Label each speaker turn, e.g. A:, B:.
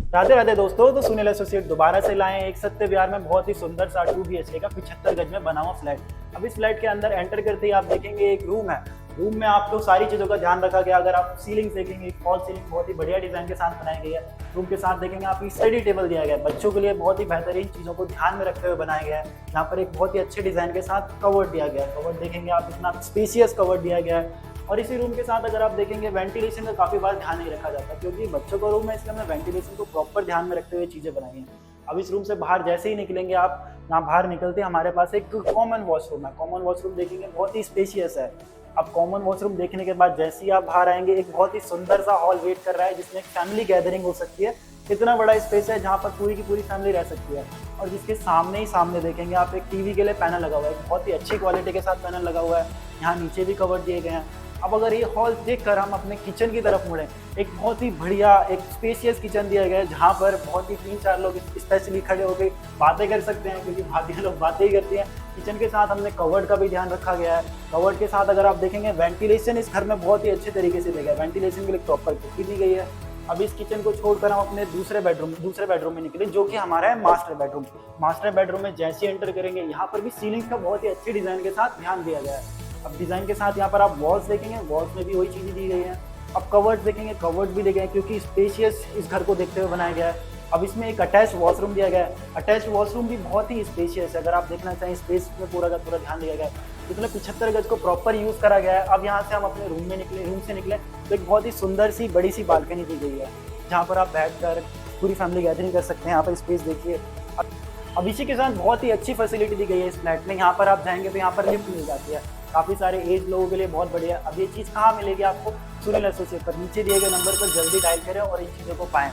A: राधे राधे दोस्तों। तो सुनील एसोसिएट दोबारा से लाए हैं एक सत्य विहार में बहुत ही सुंदर सा 2 BHK का 75 गज में बना हुआ फ्लैट। अब इस फ्लैट के अंदर एंटर करते ही आप देखेंगे एक रूम है। रूम में आपको सारी चीजों का ध्यान रखा गया। अगर आप सीलिंग देखेंगे, फॉल सीलिंग बहुत ही बढ़िया डिजाइन के साथ बनाई गई है। रूम के साथ देखेंगे आप स्टडी टेबल दिया गया है, बच्चों के लिए बहुत ही बेहतरीन चीजों को ध्यान में रखते हुए बनाया गया है। यहाँ पर एक बहुत ही अच्छे डिजाइन के साथ कवर्ड दिया गया है। कवर्ड देखेंगे आप, इतना स्पेसियस कवर्ड दिया गया है। और इसी रूम के साथ अगर आप देखेंगे वेंटिलेशन का काफ़ी बार ध्यान नहीं रखा जाता, क्योंकि बच्चों का रूम है इसलिए हमने वेंटिलेशन को प्रॉपर ध्यान में रखते हुए चीज़ें बनाई हैं। अब इस रूम से बाहर जैसे ही निकलेंगे आप, यहाँ बाहर निकलते हमारे पास एक कॉमन वॉशरूम है। कॉमन वॉशरूम देखेंगे बहुत ही स्पेशियस है। अब कॉमन वॉशरूम देखने के बाद जैसे ही आप बाहर आएंगे, एक बहुत ही सुंदर सा हॉल वेट कर रहा है जिसमें एक फैमिली गैदरिंग हो सकती है। इतना बड़ा स्पेस है जहाँ पर पूरी की पूरी फैमिली रह सकती है। और जिसके सामने ही सामने देखेंगे आप, एक टीवी के लिए पैनल लगा हुआ है, बहुत ही अच्छी क्वालिटी के साथ पैनल लगा हुआ है। यहाँ नीचे भी कवर दिए गए हैं। अब अगर ये हॉल देखकर हम अपने किचन की तरफ मुड़ें, एक बहुत ही बढ़िया एक स्पेशियस किचन दिया गया है जहाँ पर बहुत ही 3-4 लोग स्पेशली खड़े होकर बातें कर सकते हैं, क्योंकि भारतीय लोग बातें ही करती हैं। किचन के साथ हमने कवर्ड का भी ध्यान रखा गया है। कवर्ड के साथ अगर आप देखेंगे वेंटिलेशन इस घर में बहुत ही अच्छे तरीके से दिया गया है। वेंटिलेशन के लिए प्रॉपर खिड़की दी गई है। अब इस किचन को छोड़कर हम अपने दूसरे बेडरूम में निकले, जो कि हमारा है मास्टर बेडरूम। मास्टर बेडरूम में जैसे ही एंटर करेंगे, यहाँ पर भी सीलिंग का बहुत ही अच्छे डिजाइन के साथ ध्यान दिया गया है। अब डिजाइन के साथ यहाँ पर आप वॉल्स देखेंगे, वॉल्स में भी वही चीजें दी गई हैं। अब कवर्ड देखेंगे, कवर्ड भी दिए गए हैं क्योंकि स्पेशियस इस घर को देखते हुए बनाया गया है। अब इसमें एक अटैच वॉशरूम दिया गया है। अटैच वॉशरूम भी बहुत ही स्पेशियस है। अगर आप देखना चाहें, स्पेस में पूरा का पूरा ध्यान दिया गया है। इसमें 75 गज को प्रॉपर यूज करा गया है। अब यहाँ से हम अपने रूम से निकले तो एक बहुत ही सुंदर सी बड़ी सी बालकनी दी गई है, जहाँ पर आप बैठकर पूरी फैमिली गैदरिंग कर सकते हैं। यहाँ पर स्पेस देखिए। अब इसी के साथ बहुत ही अच्छी फैसिलिटी दी गई है इस फ्लैट में। यहाँ पर आप जाएंगे तो यहाँ पर लिफ्ट मिल जाती है, काफ़ी सारे एज लोगों के लिए बहुत बढ़िया। अब ये चीज़ कहाँ मिलेगी आपको? सुनील एसोसिएट पर नीचे दिए गए नंबर पर जल्दी डायल करें और इन चीज़ों को पाएं।